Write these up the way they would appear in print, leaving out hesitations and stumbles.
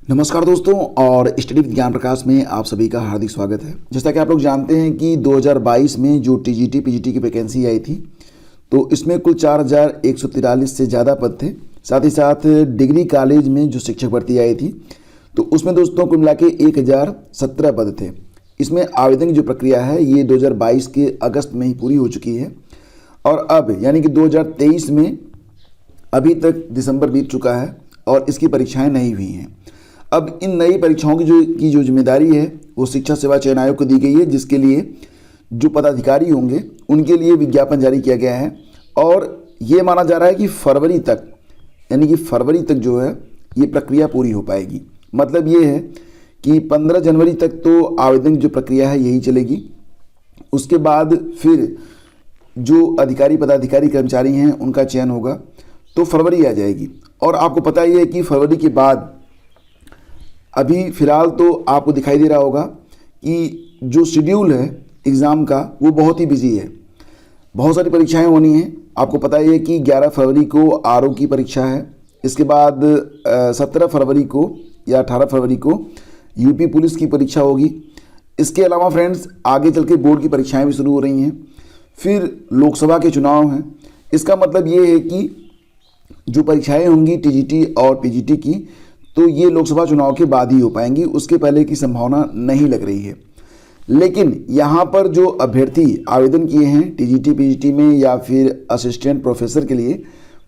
नमस्कार दोस्तों और स्टडी विद ज्ञान प्रकाश में आप सभी का हार्दिक स्वागत है। जैसा कि आप लोग जानते हैं कि 2022 में जो टीजीटी पीजीटी की वैकेंसी आई थी तो इसमें कुल 4143 से ज़्यादा पद थे। साथ ही साथ डिग्री कॉलेज में जो शिक्षक भर्ती आई थी तो उसमें दोस्तों कुल मिला के 1017 पद थे। इसमें आवेदन की जो प्रक्रिया है ये 2022 के अगस्त में ही पूरी हो चुकी है और अब यानी कि 2023 में अभी तक दिसंबर बीत चुका है और इसकी परीक्षाएँ नहीं हुई हैं। अब इन नई परीक्षाओं की जो जिम्मेदारी है वो शिक्षा सेवा चयन आयोग को दी गई है, जिसके लिए जो पदाधिकारी होंगे उनके लिए विज्ञापन जारी किया गया है और ये माना जा रहा है कि फरवरी तक यानी कि फरवरी तक जो है ये प्रक्रिया पूरी हो पाएगी। मतलब ये है कि 15 जनवरी तक तो आवेदन की जो प्रक्रिया है यही चलेगी। उसके बाद फिर जो अधिकारी पदाधिकारी कर्मचारी हैं उनका चयन होगा तो फरवरी आ जाएगी। और आपको पता ही है कि फरवरी के बाद अभी फ़िलहाल तो आपको दिखाई दे रहा होगा कि जो शेड्यूल है एग्ज़ाम का वो बहुत ही बिजी है। बहुत सारी परीक्षाएं होनी हैं। आपको पता ही है कि 11 फरवरी को आरओ की परीक्षा है। इसके बाद 17 फरवरी को या 18 फरवरी को यूपी पुलिस की परीक्षा होगी। इसके अलावा फ्रेंड्स आगे चल के बोर्ड की परीक्षाएँ भी शुरू हो रही हैं। फिर लोकसभा के चुनाव हैं। इसका मतलब ये है कि जो परीक्षाएँ होंगी टीजीटी और पीजीटी की तो ये लोकसभा चुनाव के बाद ही हो पाएंगी, उसके पहले की संभावना नहीं लग रही है। लेकिन यहाँ पर जो अभ्यर्थी आवेदन किए हैं टीजीटी पीजीटी में या फिर असिस्टेंट प्रोफेसर के लिए,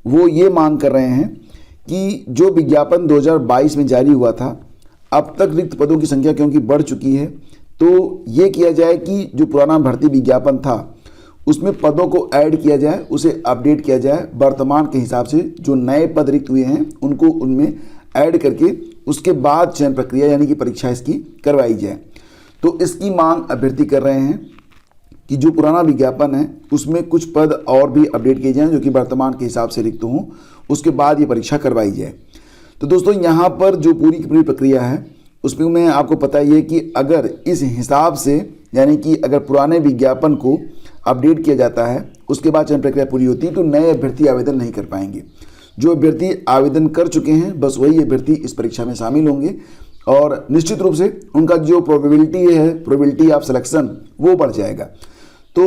वो ये मांग कर रहे हैं कि जो विज्ञापन 2022 में जारी हुआ था अब तक रिक्त पदों की संख्या क्योंकि बढ़ चुकी है तो ये किया जाए कि जो पुराना भर्ती विज्ञापन था उसमें पदों को ऐड किया जाए, उसे अपडेट किया जाए वर्तमान के हिसाब से। जो नए पद रिक्त हुए हैं उनको उनमें ऐड करके उसके बाद चयन प्रक्रिया यानी कि परीक्षा इसकी करवाई जाए। तो इसकी मांग अभ्यर्थी कर रहे हैं कि जो पुराना विज्ञापन है उसमें कुछ पद और भी अपडेट किए जाएं जो कि वर्तमान के हिसाब से रिक्त हों, उसके बाद ये परीक्षा करवाई जाए। तो दोस्तों यहाँ पर जो पूरी की पूरी प्रक्रिया है उसमें मैं आपको पता ही है कि अगर इस हिसाब से यानी कि अगर पुराने विज्ञापन को अपडेट किया जाता है उसके बाद चयन प्रक्रिया पूरी होती है तो नए अभ्यर्थी आवेदन नहीं कर पाएंगे। जो अभ्यर्थी आवेदन कर चुके हैं बस वही अभ्यर्थी इस परीक्षा में शामिल होंगे और निश्चित रूप से उनका जो प्रोबेबिलिटी ऑफ सिलेक्शन वो बढ़ जाएगा। तो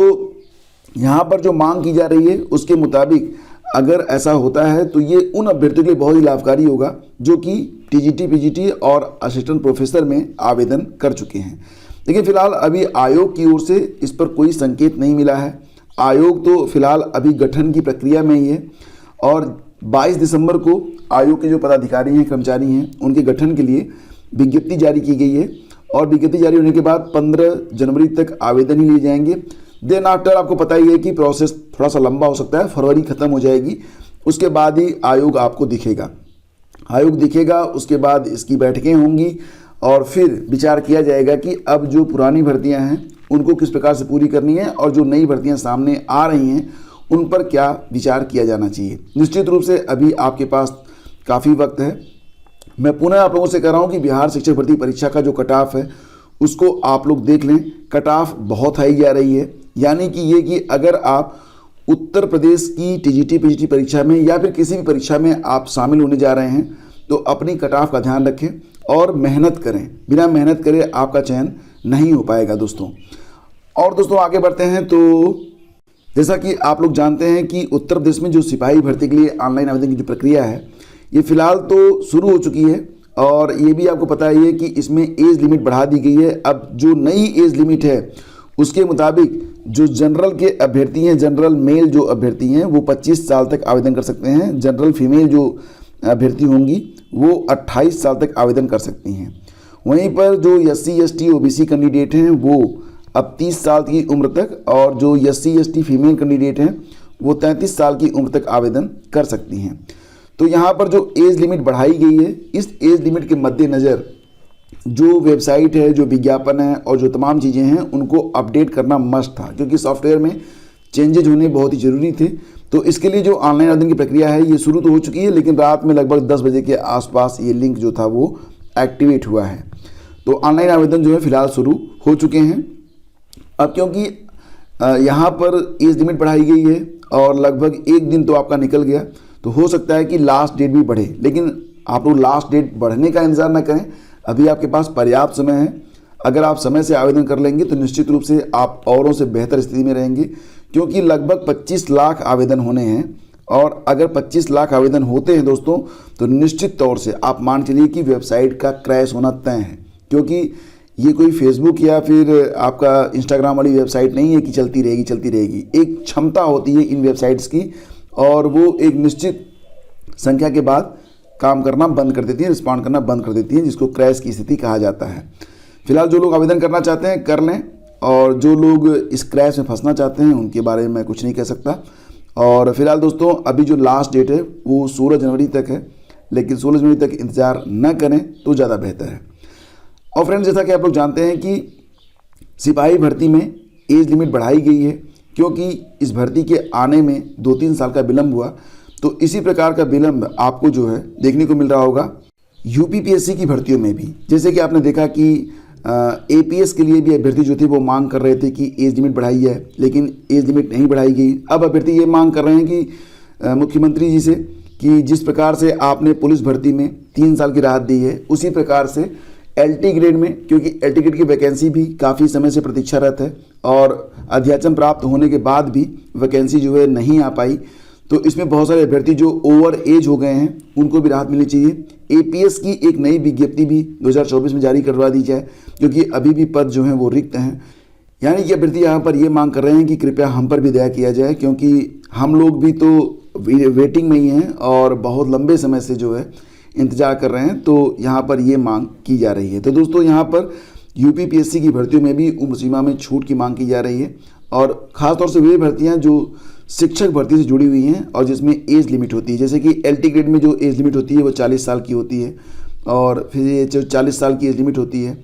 यहाँ पर जो मांग की जा रही है उसके मुताबिक अगर ऐसा होता है तो ये उन अभ्यर्थियों के लिए बहुत ही लाभकारी होगा जो कि टीजीटी पीजीटी और असिस्टेंट प्रोफेसर में आवेदन कर चुके हैं। लेकिन फिलहाल अभी आयोग की ओर से इस पर कोई संकेत नहीं मिला है। आयोग तो फिलहाल अभी गठन की प्रक्रिया में ही है और 22 दिसंबर को आयोग के जो पदाधिकारी हैं कर्मचारी हैं उनके गठन के लिए विज्ञप्ति जारी की गई है और विज्ञप्ति जारी होने के बाद 15 जनवरी तक आवेदन ही लिए जाएंगे। देन आफ्टर आपको पता ही है कि प्रोसेस थोड़ा सा लंबा हो सकता है, फरवरी ख़त्म हो जाएगी, उसके बाद ही आयोग आपको दिखेगा। उसके बाद इसकी बैठकें होंगी और फिर विचार किया जाएगा कि अब जो पुरानी भर्तियाँ हैं उनको किस प्रकार से पूरी करनी है और जो नई भर्तियाँ सामने आ रही हैं उन पर क्या विचार किया जाना चाहिए। निश्चित रूप से अभी आपके पास काफ़ी वक्त है। मैं पुनः आप लोगों से कह रहा हूँ कि बिहार शिक्षक भर्ती परीक्षा का जो कट ऑफ है उसको आप लोग देख लें। कट ऑफ बहुत हाई जा रही है, यानी कि ये कि अगर आप उत्तर प्रदेश की टीजीटी पीजीटी परीक्षा में या फिर किसी भी परीक्षा में आप शामिल होने जा रहे हैं तो अपनी कट ऑफ का ध्यान रखें और मेहनत करें। बिना मेहनत करे आपका चयन नहीं हो पाएगा दोस्तों। और दोस्तों आगे बढ़ते हैं तो जैसा कि आप लोग जानते हैं कि उत्तर प्रदेश में जो सिपाही भर्ती के लिए ऑनलाइन आवेदन की जो प्रक्रिया है ये फिलहाल तो शुरू हो चुकी है और ये भी आपको पता ही है कि इसमें एज लिमिट बढ़ा दी गई है। अब जो नई एज लिमिट है उसके मुताबिक जो जनरल के अभ्यर्थी हैं, जनरल मेल जो अभ्यर्थी हैं वो 25 साल तक आवेदन कर सकते हैं। जनरल फीमेल जो अभ्यर्थी होंगी वो 28 साल तक आवेदन कर सकती हैं। वहीं पर जो SC ST OBC कैंडिडेट हैं वो अब 30 साल की उम्र तक और जो SC ST फीमेल कैंडिडेट हैं वो 33 साल की उम्र तक आवेदन कर सकती हैं। तो यहाँ पर जो एज लिमिट बढ़ाई गई है इस एज लिमिट के मद्देनज़र जो वेबसाइट है, जो विज्ञापन है और जो तमाम चीज़ें हैं उनको अपडेट करना मस्ट था, क्योंकि सॉफ्टवेयर में चेंजेज होने बहुत ही ज़रूरी थे। तो इसके लिए जो ऑनलाइन आवेदन की प्रक्रिया है ये शुरू तो हो चुकी है, लेकिन रात में लगभग 10 बजे के आसपास ये लिंक जो था वो एक्टिवेट हुआ है। तो ऑनलाइन आवेदन जो है फिलहाल शुरू हो चुके हैं। अब क्योंकि यहाँ पर एज लिमिट बढ़ाई गई है और लगभग एक दिन तो आपका निकल गया, तो हो सकता है कि लास्ट डेट भी बढ़े, लेकिन आप लोग लास्ट डेट बढ़ने का इंतज़ार ना करें, अभी आपके पास पर्याप्त समय है। अगर आप समय से आवेदन कर लेंगे तो निश्चित रूप से आप औरों से बेहतर स्थिति में रहेंगे, क्योंकि लगभग 25 लाख आवेदन होने हैं। और अगर 25 लाख आवेदन होते हैं दोस्तों, तो निश्चित तौर से आप मान चलिए कि वेबसाइट का क्रैश होना तय है, क्योंकि ये कोई फेसबुक या फिर आपका इंस्टाग्राम वाली वेबसाइट नहीं है कि चलती रहेगी। एक क्षमता होती है इन वेबसाइट्स की, और वो एक निश्चित संख्या के बाद काम करना बंद कर देती है, रिस्पॉन्ड करना बंद कर देती है, जिसको क्रैश की स्थिति कहा जाता है। फिलहाल जो लोग आवेदन करना चाहते हैं कर लें, और जो लोग इस क्रैश में फंसना चाहते हैं उनके बारे में मैं कुछ नहीं कह सकता। और फिलहाल दोस्तों अभी जो लास्ट डेट है वो 16 जनवरी तक है, लेकिन 16 जनवरी तक इंतज़ार न करें तो ज़्यादा बेहतर है। और फ्रेंड्स, जैसा कि आप लोग जानते हैं कि सिपाही भर्ती में एज लिमिट बढ़ाई गई है, क्योंकि इस भर्ती के आने में 2-3 साल का विलम्ब हुआ। तो इसी प्रकार का विलम्ब आपको जो है देखने को मिल रहा होगा यूपीपीएससी की भर्तियों में भी। जैसे कि आपने देखा कि एपीएस के लिए भी अभ्यर्थी जो थे वो मांग कर रहे थे कि एज लिमिट बढ़ाई है, लेकिन एज लिमिट नहीं बढ़ाई गई। अब अभ्यर्थी ये मांग कर रहे हैं कि मुख्यमंत्री जी से कि जिस प्रकार से आपने पुलिस भर्ती में 3 साल की राहत दी है, उसी प्रकार से एलटी ग्रेड में, क्योंकि एलटी ग्रेड की वैकेंसी भी काफ़ी समय से प्रतीक्षारत है और अध्याचन प्राप्त होने के बाद भी वैकेंसी जो है नहीं आ पाई, तो इसमें बहुत सारे अभ्यर्थी जो ओवर एज हो गए हैं उनको भी राहत मिलनी चाहिए। एपीएस की एक नई विज्ञप्ति भी 2024 में जारी करवा दी जाए, क्योंकि अभी भी पद जो हैं वो रिक्त हैं। यानी कि अभ्यर्थी यहाँ पर ये मांग कर रहे हैं कि कृपया हम पर भी दया किया जाए, क्योंकि हम लोग भी तो वेटिंग में ही हैं और बहुत लंबे समय से जो है इंतजार कर रहे हैं। तो यहाँ पर ये मांग की जा रही है। तो दोस्तों यहाँ पर यूपीपीएससी की भर्तियों में भी उम्र सीमा में छूट की मांग की जा रही है, और ख़ासतौर से वे भर्तियाँ जो शिक्षक भर्ती से जुड़ी हुई हैं और जिसमें एज लिमिट होती है। जैसे कि एलटी ग्रेड में जो एज लिमिट होती है वो 40 साल की होती है, और फिर ये जो 40 साल की एज लिमिट होती है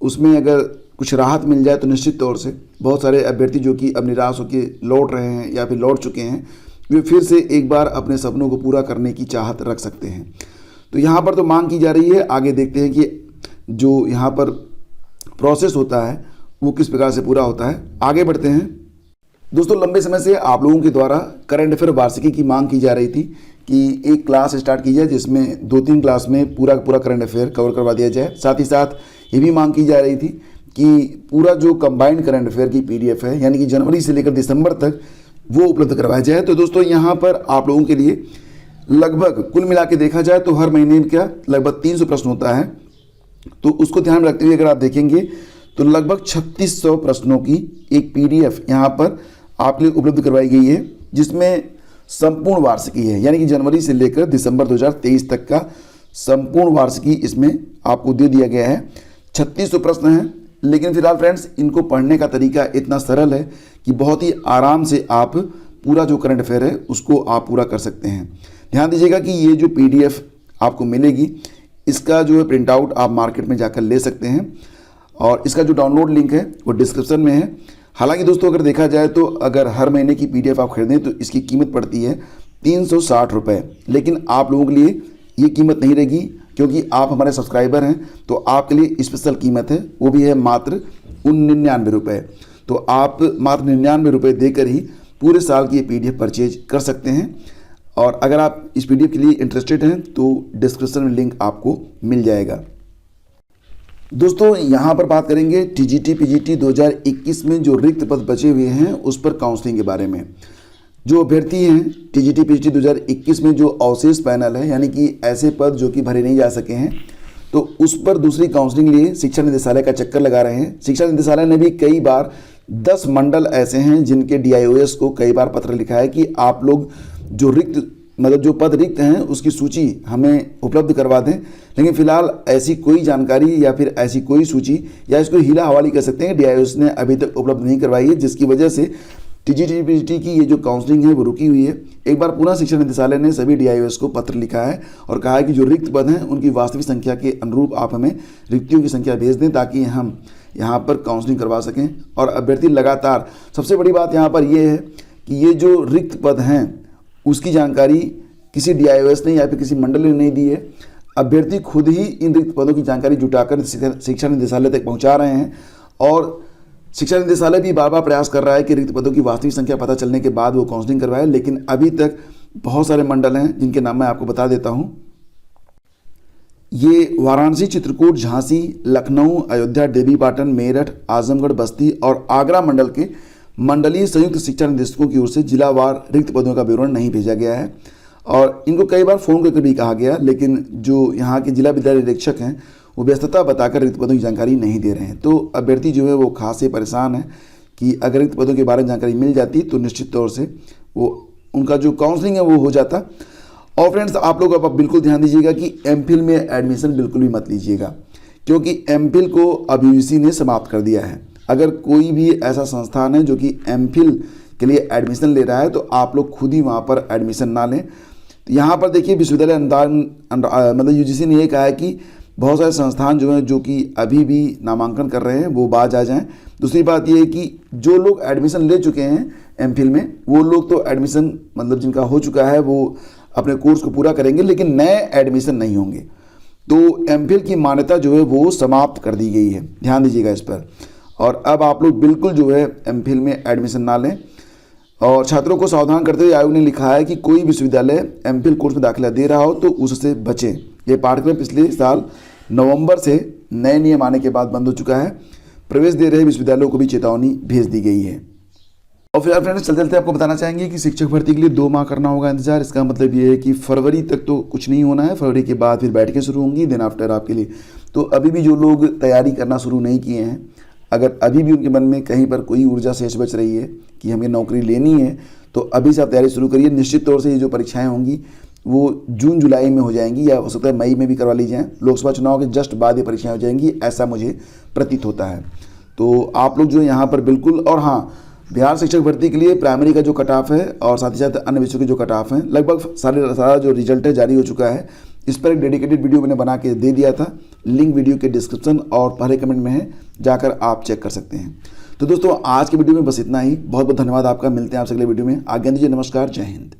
उसमें अगर कुछ राहत मिल जाए तो निश्चित तौर से बहुत सारे अभ्यर्थी जो कि अब निराश होकर लौट रहे हैं या फिर लौट चुके हैं, वे फिर से एक बार अपने सपनों को पूरा करने की चाहत रख सकते हैं। तो यहाँ पर तो मांग की जा रही है, आगे देखते हैं कि जो यहाँ पर प्रोसेस होता है वो किस प्रकार से पूरा होता है। आगे बढ़ते हैं दोस्तों। लंबे समय से आप लोगों के द्वारा करंट अफेयर वार्षिकी की मांग की जा रही थी कि एक क्लास स्टार्ट की जाए जिसमें 2-3 क्लास में पूरा करंट अफेयर कवर करवा दिया जाए। साथ ही साथ ये भी मांग की जा रही थी कि पूरा जो कंबाइंड करंट अफेयर की पीडीएफ है, यानी कि जनवरी से लेकर दिसंबर तक, वो उपलब्ध करवाया जाए। तो दोस्तों यहाँ पर आप लोगों के लिए लगभग कुल मिला के देखा जाए तो हर महीने का लगभग 300 प्रश्न होता है। तो उसको ध्यान में रखते हुए अगर आप देखेंगे तो लगभग 3600 प्रश्नों की एक पीडीएफ यहाँ पर आपके लिए उपलब्ध करवाई गई है, जिसमें संपूर्ण वार्षिकी है, यानी कि जनवरी से लेकर दिसंबर 2023 तक का संपूर्ण वार्षिकी इसमें आपको दे दिया गया है। 3600 प्रश्न हैं, लेकिन फिलहाल फ्रेंड्स इनको पढ़ने का तरीका इतना सरल है कि बहुत ही आराम से आप पूरा जो करंट अफेयर है उसको आप पूरा कर सकते हैं। ध्यान दीजिएगा कि ये जो पीडीएफ आपको मिलेगी, इसका जो है प्रिंट आउट आप मार्केट में जाकर ले सकते हैं, और इसका जो डाउनलोड लिंक है वो डिस्क्रिप्शन में है। हालांकि दोस्तों अगर देखा जाए तो अगर हर महीने की पीडीएफ आप खरीदें तो इसकी कीमत पड़ती है 360 रुपये, लेकिन आप लोगों के लिए ये कीमत नहीं रहेगी, क्योंकि आप हमारे सब्सक्राइबर हैं। तो आपके लिए स्पेशल कीमत है, वो भी है मात्र 99 रुपये। तो आप मात्र 99 रुपये देकर ही पूरे साल की ये पीडीएफ परचेज कर सकते हैं। और अगर आप इस पीडीएफ के लिए इंटरेस्टेड हैं तो डिस्क्रिप्शन में लिंक आपको मिल जाएगा। दोस्तों यहाँ पर बात करेंगे टीजीटी पीजीटी 2021 में जो रिक्त पद बचे हुए हैं उस पर काउंसलिंग के बारे में। जो अभ्यर्थी हैं टीजीटी पीजीटी 2021 में जो अवशेष पैनल है, यानी कि ऐसे पद जो कि भरे नहीं जा सके हैं, तो उस पर दूसरी काउंसलिंग लिए शिक्षा निदेशालय का चक्कर लगा रहे हैं। शिक्षा निदेशालय ने भी कई बार 10 मंडल ऐसे हैं जिनके डीआईओएस को कई बार पत्र लिखा है कि आप लोग जो जो पद रिक्त हैं उसकी सूची हमें उपलब्ध करवा दें। लेकिन फिलहाल ऐसी कोई जानकारी या फिर ऐसी कोई सूची, या इसको हीला हवाली कर सकते हैं, डीआईओएस ने अभी तक उपलब्ध नहीं करवाई है, जिसकी वजह से टीजीटी पीजीटी की ये जो काउंसलिंग है वो रुकी हुई है। एक बार पुनः शिक्षा निदेशालय ने सभी डीआईओएस को पत्र लिखा है और कहा है कि जो रिक्त पद हैं उनकी वास्तविक संख्या के अनुरूप आप हमें रिक्तियों की संख्या भेज दें, ताकि हम यहाँ पर काउंसलिंग करवा सकें। और अभ्यर्थी लगातार, सबसे बड़ी बात यहाँ पर यह है कि ये जो रिक्त पद हैं उसकी जानकारी किसी डीआईओएस ने या फिर किसी मंडल ने नहीं दी है। अभ्यर्थी खुद ही इन रिक्त पदों की जानकारी जुटाकर शिक्षा निदेशालय तक पहुंचा रहे हैं, और शिक्षा निदेशालय भी बार बार प्रयास कर रहा है कि रिक्त पदों की वास्तविक संख्या पता चलने के बाद वो काउंसलिंग करवाए। लेकिन अभी तक बहुत सारे मंडल हैं जिनके नाम मैं आपको बता देता हूँ। ये वाराणसी, चित्रकूट, झांसी, लखनऊ, अयोध्या, देवीपाटन, मेरठ, आजमगढ़, बस्ती और आगरा मंडल के मंडलीय संयुक्त शिक्षा निदेशकों की ओर से जिलावार रिक्त पदों का विवरण नहीं भेजा गया है और इनको कई बार फ़ोन करके भी कहा गया, लेकिन जो यहाँ के जिला विद्यालय निरीक्षक हैं वो व्यस्तता बताकर रिक्त पदों की जानकारी नहीं दे रहे हैं। तो अभ्यर्थी जो है वो खासे परेशान है कि अगर रिक्त पदों के बारे में जानकारी मिल जाती तो निश्चित तौर से वो उनका जो काउंसलिंग है वो हो जाता। और फ्रेंड्स, आप लोग अब बिल्कुल ध्यान दीजिएगा कि एमफिल में एडमिशन बिल्कुल भी मत लीजिएगा, क्योंकि एमफिल को अब यूजीसी ने समाप्त कर दिया है। अगर कोई भी ऐसा संस्थान है जो कि एमफिल के लिए एडमिशन ले रहा है तो आप लोग खुद ही वहाँ पर एडमिशन ना लें। तो यहाँ पर देखिए, विश्वविद्यालय अनुदान मतलब यूजीसी ने ये कहा है कि बहुत सारे संस्थान जो हैं जो कि अभी भी नामांकन कर रहे हैं वो बाज आ जाएं। दूसरी बात ये है कि जो लोग एडमिशन ले चुके हैं एमफिल में, वो लोग तो एडमिशन मतलब जिनका हो चुका है वो अपने कोर्स को पूरा करेंगे, लेकिन नए एडमिशन नहीं होंगे। तो एमफिल की मान्यता जो है वो समाप्त कर दी गई है, ध्यान दीजिएगा इस पर। और अब आप लोग बिल्कुल जो है एमफिल में एडमिशन ना लें। और छात्रों को सावधान करते हुए आयोग ने लिखा है कि कोई विश्वविद्यालय एमफिल कोर्स में दाखिला दे रहा हो तो उससे बचें। ये पाठ्यक्रम पिछले साल नवंबर से नए नियम आने के बाद बंद हो चुका है। प्रवेश दे रहे विश्वविद्यालयों को भी चेतावनी भेज दी गई है। और फिर फ्रेंड्स, चलते चलते आपको बताना चाहेंगे कि शिक्षक भर्ती के लिए 2 माह करना होगा इंतजार। इसका मतलब ये है कि फरवरी तक तो कुछ नहीं होना है, फरवरी के बाद फिर बैठकें शुरू होंगी दिन आफ्टर आपके लिए। तो अभी भी जो लोग तैयारी करना शुरू नहीं किए हैं, अगर अभी भी उनके मन में कहीं पर कोई ऊर्जा शेष बच रही है कि हमें नौकरी लेनी है, तो अभी से आप तैयारी शुरू करिए। निश्चित तौर से ये जो परीक्षाएं होंगी वो जून जुलाई में हो जाएंगी, या हो सकता है मई में भी करवा ली जाएँ। लोकसभा चुनाव के जस्ट बाद ये परीक्षाएं हो जाएंगी, ऐसा मुझे प्रतीत होता है। तो आप लोग जो यहाँ पर बिल्कुल, और हाँ, बिहार शिक्षक भर्ती के लिए प्राइमरी का जो कट ऑफ है और साथ ही साथ अन्य विषयों के जो कट ऑफ हैं, लगभग सारा जो रिजल्ट है जारी हो चुका है। इस पर एक डेडिकेटेड वीडियो मैंने बना के दे दिया था, लिंक वीडियो के डिस्क्रिप्शन और पहले कमेंट में है, जाकर आप चेक कर सकते हैं। तो दोस्तों, आज के वीडियो में बस इतना ही। बहुत बहुत धन्यवाद आपका। मिलते हैं आपसे अगले वीडियो में। आज्ञा दीजिए। नमस्कार, जय हिंद।